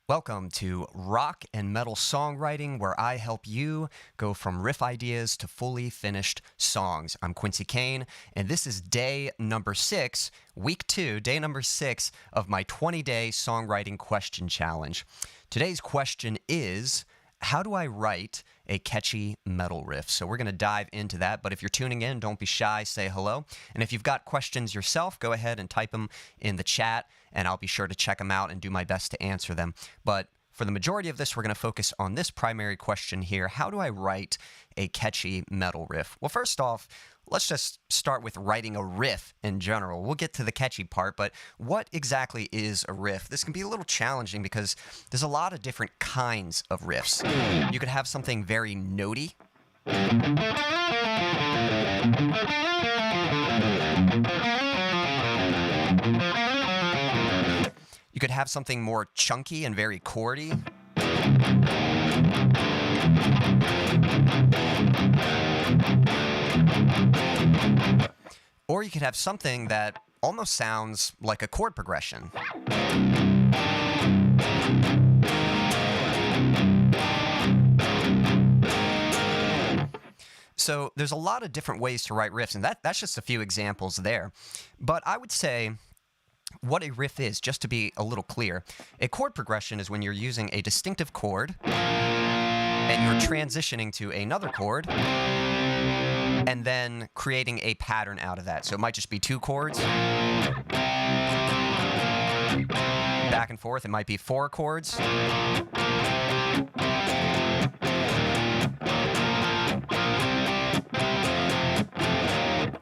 Welcome to Rock and Metal Songwriting, where I help you go from riff ideas to fully finished songs. I'm Quincy Kane, and this is day number 6, week 2, day number 6 of my 20-day songwriting question challenge. Today's question is, how do I write a catchy metal riff? So we're going to dive into that, but if you're tuning in, don't be shy, say hello. And if you've got questions yourself, go ahead and type them in the chat, and I'll be sure to check them out and do my best to answer them. But for the majority of this, we're going to focus on this primary question here. How do I write a catchy metal riff? Well, first off, let's just start with writing a riff in general. We'll get to the catchy part, but what exactly is a riff? This can be a little challenging because there's a lot of different kinds of riffs. You could have something very notey. You could have something more chunky and very chordy. Or you could have something that almost sounds like a chord progression. So there's a lot of different ways to write riffs, and that's just a few examples there. But I would say what a riff is, just to be a little clear, a chord progression is when you're using a distinctive chord and you're transitioning to another chord and then creating a pattern out of that. So it might just be 2 chords back and forth. It might be 4 chords.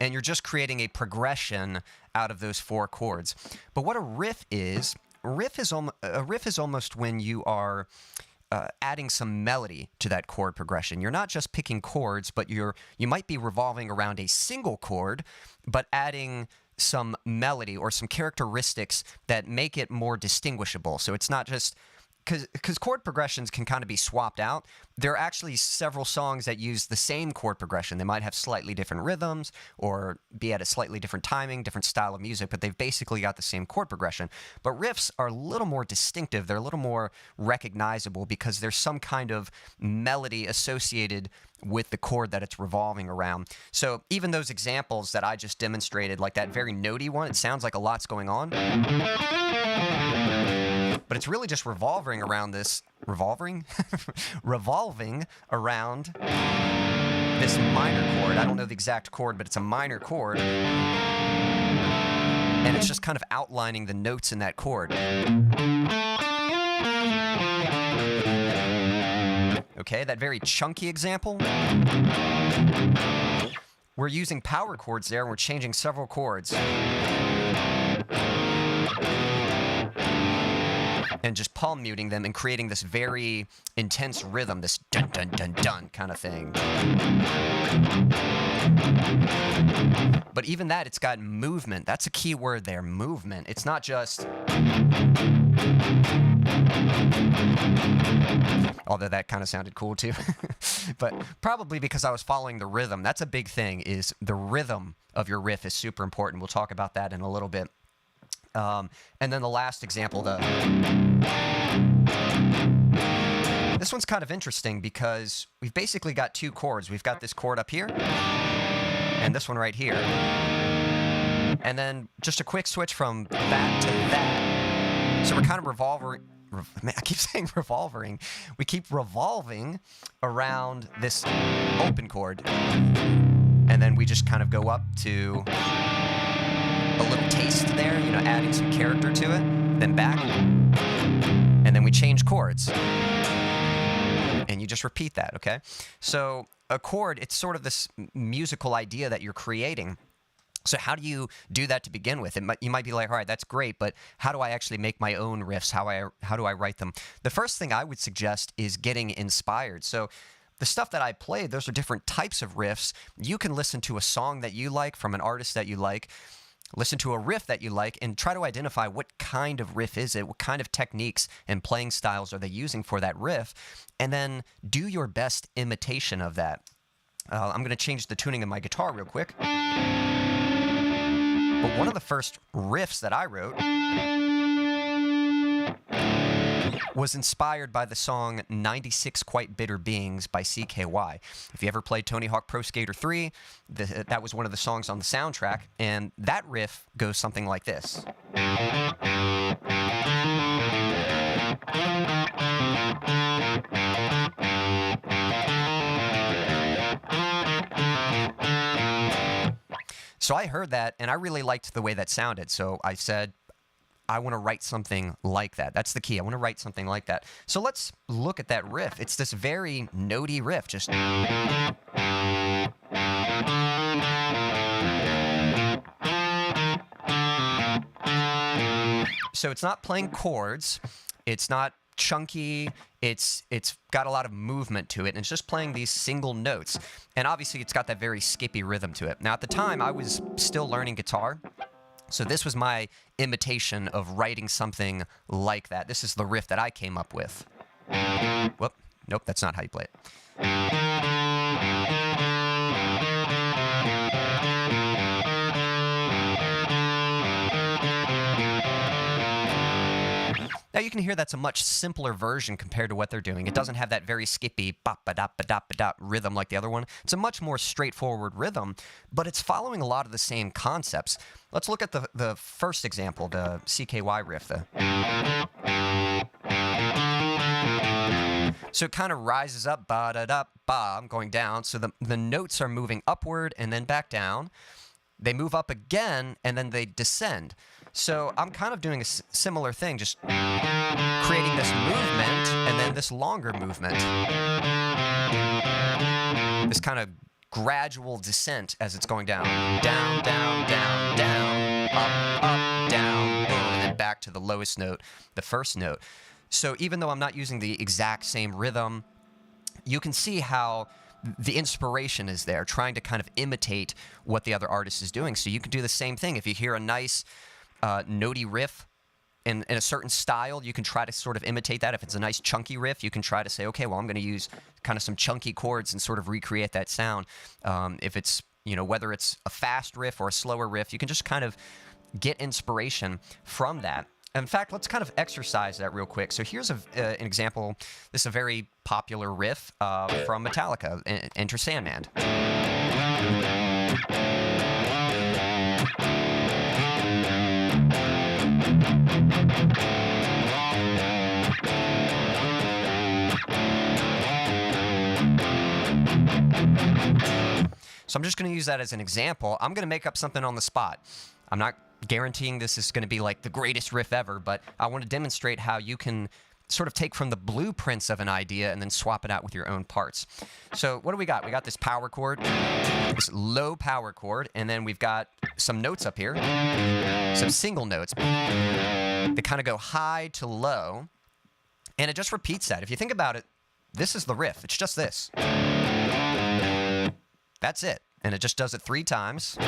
And you're just creating a progression out of those 4 chords. But what a riff is almost when you are adding some melody to that chord progression. You're not just picking chords, but you might be revolving around a single chord, but adding some melody or some characteristics that make it more distinguishable. So it's not just because chord progressions can kind of be swapped out. There are actually several songs that use the same chord progression. They might have slightly different rhythms or be at a slightly different timing, different style of music, but they've basically got the same chord progression. But riffs are a little more distinctive. They're a little more recognizable because there's some kind of melody associated with the chord that it's revolving around. So even those examples that I just demonstrated, like that very notey one, it sounds like a lot's going on. But it's really just revolving around this, revolving around this minor chord. I don't know the exact chord, but it's a minor chord. And it's just kind of outlining the notes in that chord. Okay, that very chunky example. We're using power chords there, and we're changing several chords. And just palm muting them and creating this very intense rhythm, this dun dun dun dun kind of thing. But even that, it's got movement. That's a key word there, movement. It's not just, although that kind of sounded cool too. But probably because I was following the rhythm. That's a big thing, is the rhythm of your riff is super important. We'll talk about that in a little bit. And then the last example, this one's kind of interesting because we've basically got 2 chords. We've got this chord up here and this one right here. And then just a quick switch from that to that. So we're kind of revolving. Man, I keep saying revolving. We keep revolving around this open chord. And then we just kind of go up to a little taste there, adding some character to it, then back, and then we change chords. And you just repeat that, okay? So a chord, it's sort of this musical idea that you're creating. So how do you do that to begin with? You might be like, all right, that's great, but how do I actually make my own riffs? How do I write them? The first thing I would suggest is getting inspired. So the stuff that I played, those are different types of riffs. You can listen to a song that you like from an artist that you like, listen to a riff that you like, and try to identify what kind of riff is it, what kind of techniques and playing styles are they using for that riff, and then do your best imitation of that. I'm going to change the tuning of my guitar real quick. But one of the first riffs that I wrote was inspired by the song 96 Quite Bitter Beings by CKY. If you ever played Tony Hawk Pro Skater 3, that was one of the songs on the soundtrack, and that riff goes something like this. So I heard that, and I really liked the way that sounded, so I said, I want to write something like that. That's the key. I want to write something like that. So let's look at that riff. It's this very notey riff, just... So it's not playing chords, it's not chunky, it's got a lot of movement to it, and it's just playing these single notes. And obviously it's got that very skippy rhythm to it. Now at the time I was still learning guitar, so this was my imitation of writing something like that. This is the riff that I came up with. Whoop, nope, that's not how you play it. Now you can hear that's a much simpler version compared to what they're doing. It doesn't have that very skippy bop-ba-dop-ba-dop-ba-dop rhythm like the other one. It's a much more straightforward rhythm, but it's following a lot of the same concepts. Let's look at the first example, the CKY riff. So it kind of rises up, ba-da-da-ba, I'm going down. So the notes are moving upward and then back down. They move up again, and then they descend. So I'm kind of doing a similar thing, just creating this movement and then this longer movement. This kind of gradual descent as it's going down. Down, down, down, down, up, down, boom, and then back to the lowest note, the first note. So even though I'm not using the exact same rhythm, you can see how the inspiration is there, trying to kind of imitate what the other artist is doing. So you can do the same thing. If you hear a nice notey riff in a certain style, you can try to sort of imitate that. If it's a nice chunky riff, you can try to say, okay, well, I'm going to use kind of some chunky chords and sort of recreate that sound. If it's, you know, whether it's a fast riff or a slower riff, you can just kind of get inspiration from that. In fact, let's kind of exercise that real quick. So here's an example. This is a very popular riff from Metallica, Enter Sandman. So I'm just going to use that as an example. I'm going to make up something on the spot. I'm not guaranteeing this is going to be like the greatest riff ever, but I want to demonstrate how you can sort of take from the blueprints of an idea and then swap it out with your own parts. So what do we got? We got this power chord, this low power chord, and then we've got some notes up here, some single notes. They kind of go high to low, and it just repeats that. If you think about it, this is the riff. It's just this. That's it. And it just does it 3 times. 2, 3.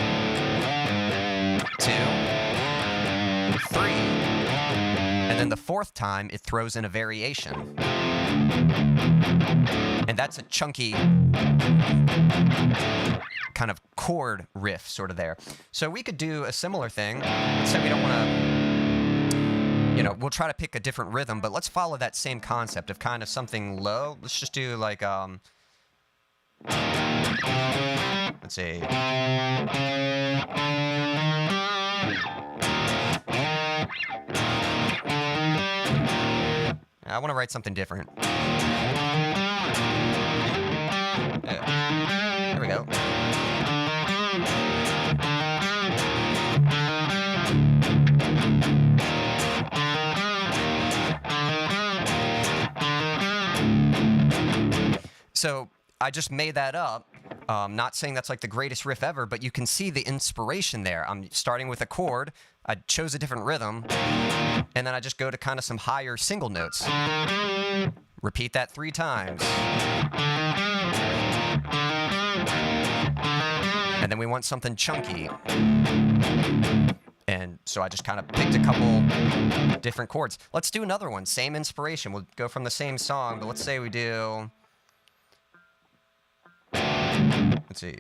And then the 4th time, it throws in a variation. And that's a chunky kind of chord riff sort of there. So we could do a similar thing. Let's say we don't want to, you know, we'll try to pick a different rhythm, but let's follow that same concept of kind of something low. Let's just do like, let's see. I want to write something different. There we go. So I just made that up. Not saying that's like the greatest riff ever, but you can see the inspiration there. I'm starting with a chord. I chose a different rhythm, and then I just go to kind of some higher single notes. Repeat that 3 times. And then we want something chunky. And so I just kind of picked a couple different chords. Let's do another one. Same inspiration. We'll go from the same song, but let's say we do... Let's see.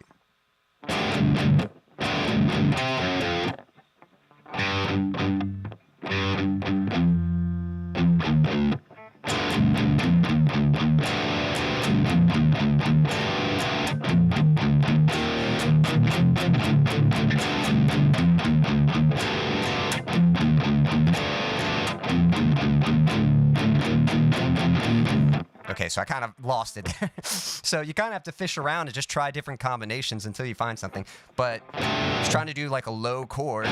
Okay, so I kind of lost it. So you kind of have to fish around and just try different combinations until you find something. But just trying to do like a low chord.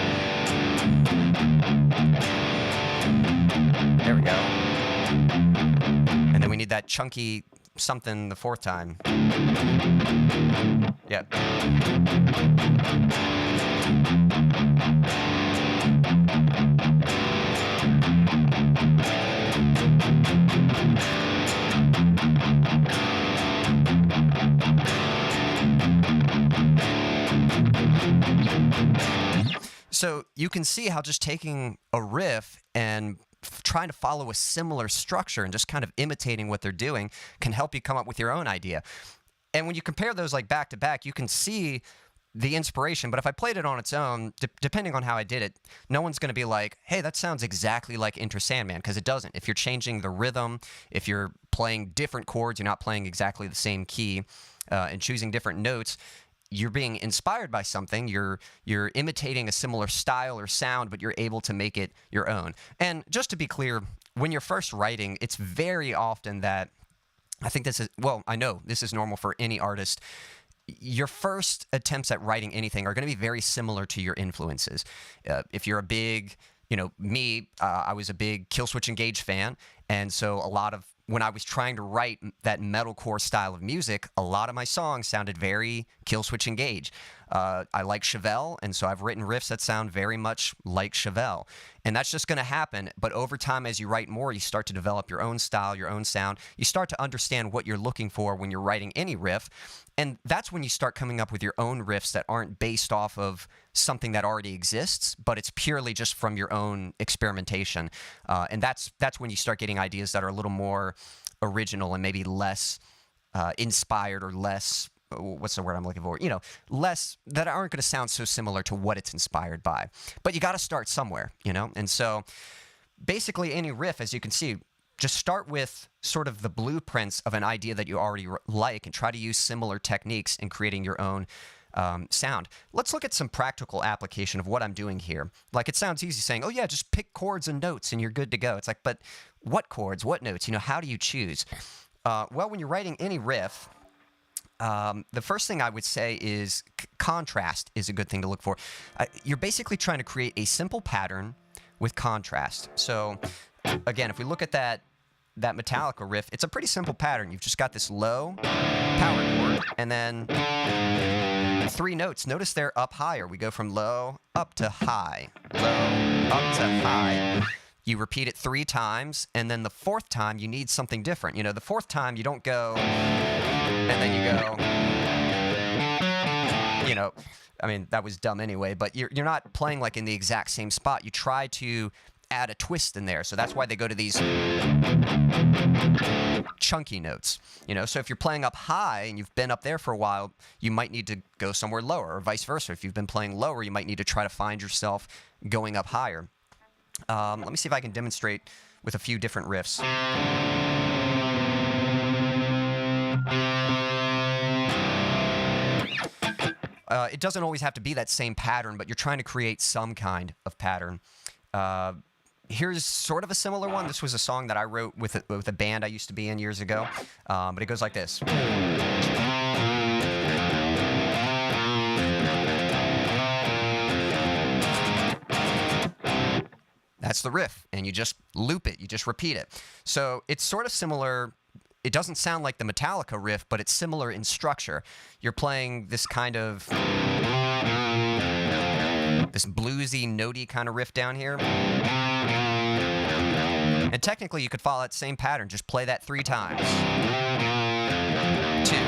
There we go. And then we need that chunky something the fourth time. Yep. So you can see how just taking a riff and trying to follow a similar structure and just kind of imitating what they're doing can help you come up with your own idea. And when you compare those like back to back, you can see the inspiration. But if I played it on its own, depending on how I did it, no one's going to be like, hey, that sounds exactly like Enter Sandman, because it doesn't. If you're changing the rhythm, if you're playing different chords, you're not playing exactly the same key, and choosing different notes, you're being inspired by something, you're imitating a similar style or sound, but you're able to make it your own. And just to be clear, when you're first writing, it's very often that, I think this is, well, I know this is normal for any artist, your first attempts at writing anything are going to be very similar to your influences. If you're a big, me, I was a big Killswitch Engage fan, and so a lot of, when I was trying to write that metalcore style of music, a lot of my songs sounded very Killswitch Engage. I like Chevelle, and so I've written riffs that sound very much like Chevelle. And that's just going to happen. But over time, as you write more, you start to develop your own style, your own sound. You start to understand what you're looking for when you're writing any riff. And that's when you start coming up with your own riffs that aren't based off of something that already exists, but it's purely just from your own experimentation. And that's when you start getting ideas that are a little more original and maybe less inspired, or less, what's the word I'm looking for? Less, that aren't going to sound so similar to what it's inspired by. But you got to start somewhere, And so basically any riff, as you can see, just start with sort of the blueprints of an idea that you already like and try to use similar techniques in creating your own sound. Let's look at some practical application of what I'm doing here. Like, it sounds easy saying, oh yeah, just pick chords and notes and you're good to go. It's like, but what chords, what notes, how do you choose? Well, when you're writing any riff, the first thing I would say is contrast is a good thing to look for. You're basically trying to create a simple pattern with contrast. So again, if we look at that Metallica riff, it's a pretty simple pattern. You've just got this low power chord and then 3 notes. Notice they're up higher. We go from low up to high, low up to high. You repeat it 3 times, and then the 4th time you need something different. The 4th time you don't go and then you go, I mean, that was dumb anyway, but you're not playing like in the exact same spot. You try to add a twist in there. So that's why they go to these chunky notes. So if you're playing up high and you've been up there for a while, you might need to go somewhere lower, or vice versa. If you've been playing lower, you might need to try to find yourself going up higher. Let me see if I can demonstrate with a few different riffs. It doesn't always have to be that same pattern, but you're trying to create some kind of pattern. Here's sort of a similar one. This was a song that I wrote with a band I used to be in years ago, but it goes like this. That's the riff, and you just loop it, you just repeat it. So it's sort of similar. It doesn't sound like the Metallica riff, but it's similar in structure. You're playing this kind of, this bluesy, notey kind of riff down here. And technically, you could follow that same pattern. Just play that 3 times. 2, 3.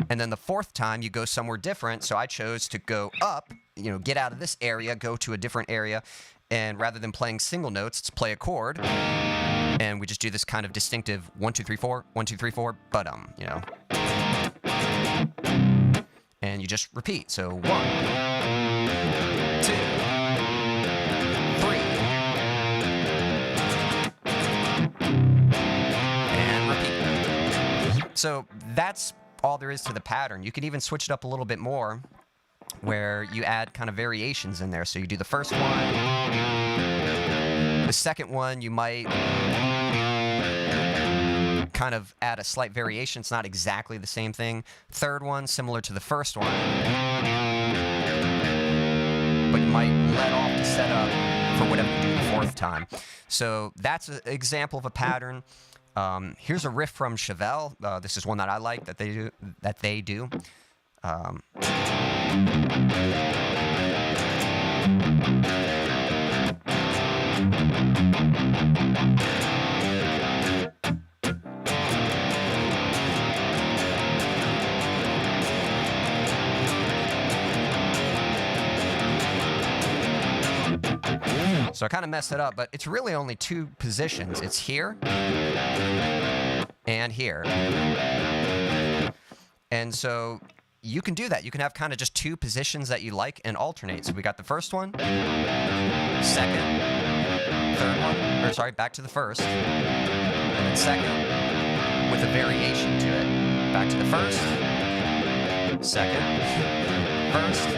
And then the 4th time, you go somewhere different. So I chose to go up, get out of this area, go to a different area. And rather than playing single notes, let's play a chord. And we just do this kind of distinctive 1, 2, 3, 4, 1, 2, 3, 4, ba-dum, And you just repeat. So 1, 2, 3, and repeat. So that's all there is to the pattern. You can even switch it up a little bit more where you add kind of variations in there. So you do the first one, the second one you might kind of add a slight variation. It's not exactly the same thing. Third one, similar to the first one, but you might let off the setup for whatever you do the fourth time. So that's an example of a pattern. Here's a riff from Chevelle. This is one that I like that they do. So I kind of messed it up, but it's really only two positions. It's here and here. And so you can do that. You can have kind of just two positions that you like and alternate. So we got the first one, second, third one, or sorry, back to the first, and then second with a variation to it. Back to the first, second, first.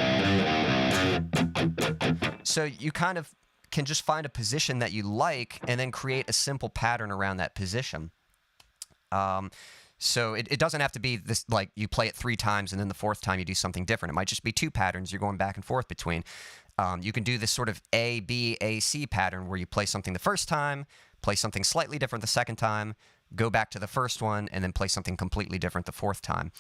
So you kind of can just find a position that you like and then create a simple pattern around that position. So it doesn't have to be this, like you play it 3 times and then the fourth time you do something different. It might just be 2 patterns you're going back and forth between. You can do this sort of A, B, A, C pattern where you play something the first time, play something slightly different the second time, go back to the first one, and then play something completely different the fourth time.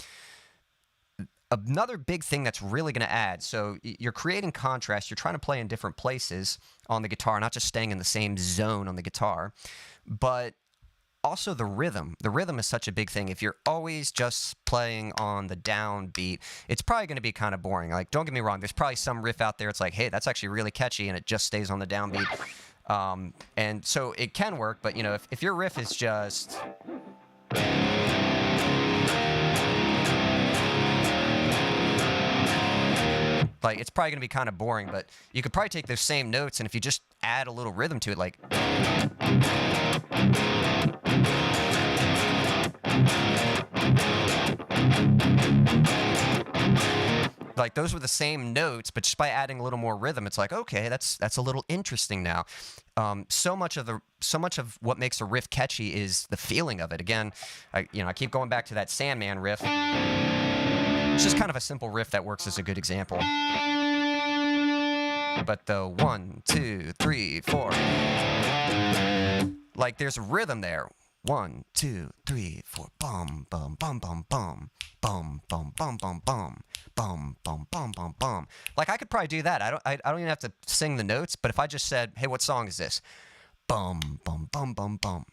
Another big thing that's really going to add, so you're creating contrast, you're trying to play in different places on the guitar, not just staying in the same zone on the guitar, but also the rhythm. The rhythm is such a big thing. If you're always just playing on the downbeat, it's probably going to be kind of boring. Like, don't get me wrong, there's probably some riff out there, it's like, hey, that's actually really catchy, and it just stays on the downbeat. And so it can work, but, you know, if your riff is just... like, it's probably going to be kind of boring, but you could probably take those same notes, and if you just add a little rhythm to it, like... like, those were the same notes, but just by adding a little more rhythm, it's like, okay, that's a little interesting now. So much of what makes a riff catchy is the feeling of it. Again, I keep going back to that Sandman riff. It's just kind of a simple riff that works as a good example. But the 1, 2, 3, 4, like there's a rhythm there. 1, 2, 3, 4, bum bum bum bum bum bum bum bum bum bum bum bum bum bum bum. Like I could probably do that. I don't even have to sing the notes. But if I just said, hey, what song is this? Bum bum bum bum bum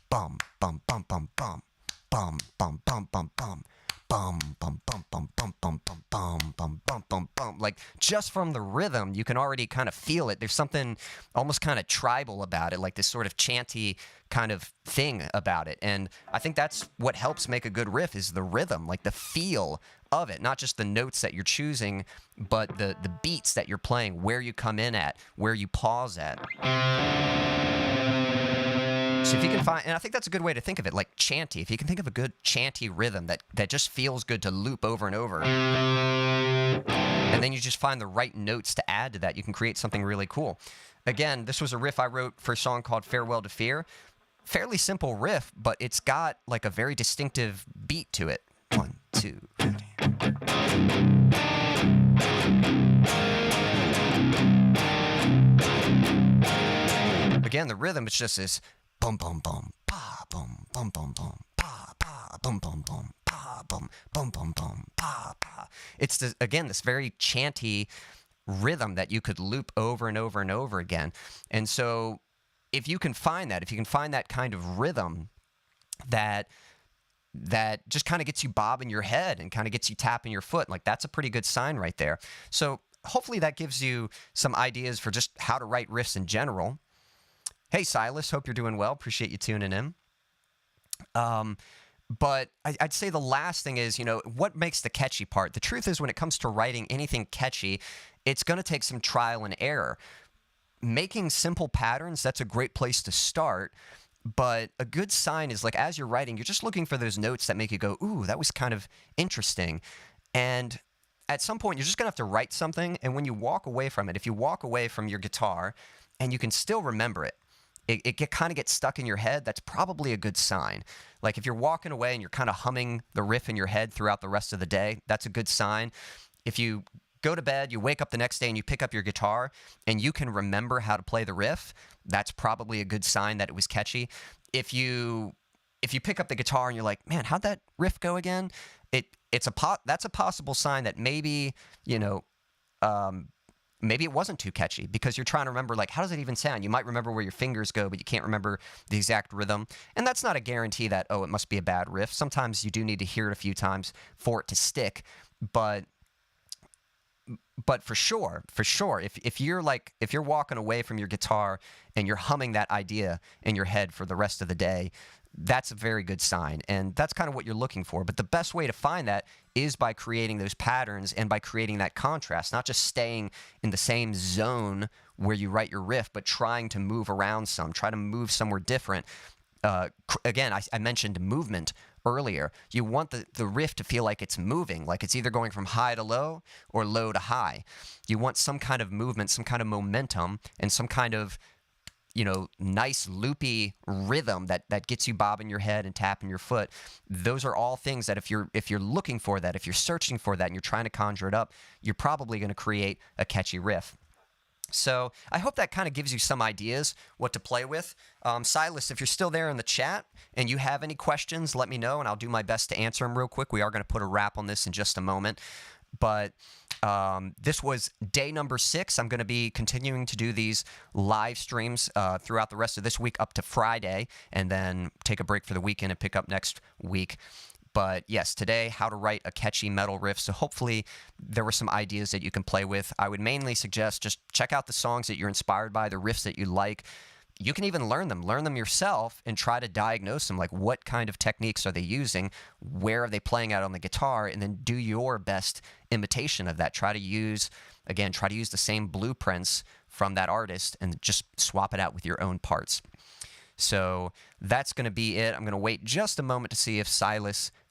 bum bum bum bum bum bum bum bum bum bum. Bum bum bum bum bum bum bum bum bum bum bum bum. Like just from the rhythm, you can already kind of feel it. There's something almost kind of tribal about it, like this sort of chanty kind of thing about it. And I think that's what helps make a good riff is the rhythm, like the feel of it, not just the notes that you're choosing, but the beats that you're playing, where you come in at, where you pause at. So if you can find, and I think that's a good way to think of it, like chanty. If you can think of a good chanty rhythm that just feels good to loop over and over, and then you just find the right notes to add to that, you can create something really cool. Again, this was a riff I wrote for a song called Farewell to Fear. Fairly simple riff, but it's got like a very distinctive beat to it. 1, 2, 3. Again, the rhythm, it's just this bum bum bum pa bum bum bum bum pa pa bum bum bum pa bum bum bum bum pa pa. It's this, again, this very chanty rhythm that you could loop over and over and over again. And so if you can find that, if you can find that kind of rhythm that just kind of gets you bobbing your head and kind of gets you tapping your foot, like that's a pretty good sign right there. So hopefully that gives you some ideas for just how to write riffs in general. Hey, Silas, hope you're doing well. Appreciate you tuning in. But I'd say the last thing is, what makes the catchy part? The truth is when it comes to writing anything catchy, it's going to take some trial and error. Making simple patterns, that's a great place to start. But a good sign is like as you're writing, you're just looking for those notes that make you go, ooh, that was kind of interesting. And at some point, you're just going to have to write something. And when you walk away from it, if you walk away from your guitar and you can still remember it, it kind of gets stuck in your head, that's probably a good sign. Like if you're walking away and you're kind of humming the riff in your head throughout the rest of the day, that's a good sign. If you go to bed, you wake up the next day and you pick up your guitar and you can remember how to play the riff, that's probably a good sign that it was catchy. If you pick up the guitar and you're like, man, how'd that riff go again? That's a possible sign that maybe, maybe it wasn't too catchy because you're trying to remember, like, how does it even sound? You might remember where your fingers go, but you can't remember the exact rhythm. And that's not a guarantee that, oh, it must be a bad riff. Sometimes you do need to hear it a few times for it to stick. But for sure, if you're walking away from your guitar and you're humming that idea in your head for the rest of the day, that's a very good sign, and that's kind of what you're looking for. But the best way to find that is by creating those patterns and by creating that contrast, not just staying in the same zone where you write your riff, but trying to move around try to move somewhere different. Again, I mentioned movement earlier. You want the riff to feel like it's moving, like it's either going from high to low or low to high. You want some kind of movement, some kind of momentum, and some kind of nice loopy rhythm that gets you bobbing your head and tapping your foot. Those are all things that if you're looking for that, if you're searching for that and you're trying to conjure it up, you're probably going to create a catchy riff. So I hope that kind of gives you some ideas what to play with. Silas, if you're still there in the chat and you have any questions, let me know and I'll do my best to answer them real quick. We are going to put a wrap on this in just a moment. But this was day number 6. I'm going to be continuing to do these live streams throughout the rest of this week up to Friday, and then take a break for the weekend and pick up next week. But yes, today, how to write a catchy metal riff. So hopefully there were some ideas that you can play with. I would mainly suggest just check out the songs that you're inspired by, the riffs that you like. You can even learn them yourself and try to diagnose them, like what kind of techniques are they using, where are they playing out on the guitar, and then do your best imitation of that. Try to use the same blueprints from that artist and just swap it out with your own parts. So that's going to be it. I'm going to wait just a moment to see if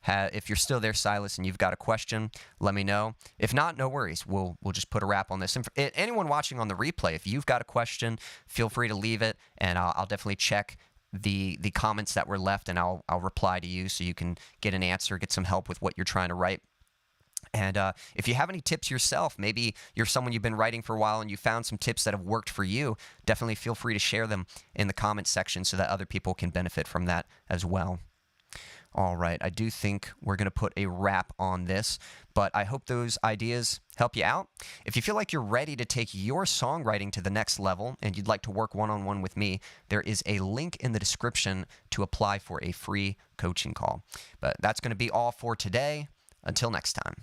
if you're still there, Silas, and you've got a question, let me know. If not, no worries. We'll just put a wrap on this. And for anyone watching on the replay, if you've got a question, feel free to leave it, and I'll definitely check the comments that were left, and I'll reply to you so you can get an answer, get some help with what you're trying to write. And if you have any tips yourself, maybe you're someone you've been writing for a while and you found some tips that have worked for you, definitely feel free to share them in the comments section so that other people can benefit from that as well. All right, I do think we're going to put a wrap on this, but I hope those ideas help you out. If you feel like you're ready to take your songwriting to the next level and you'd like to work one-on-one with me, there is a link in the description to apply for a free coaching call. But that's going to be all for today. Until next time.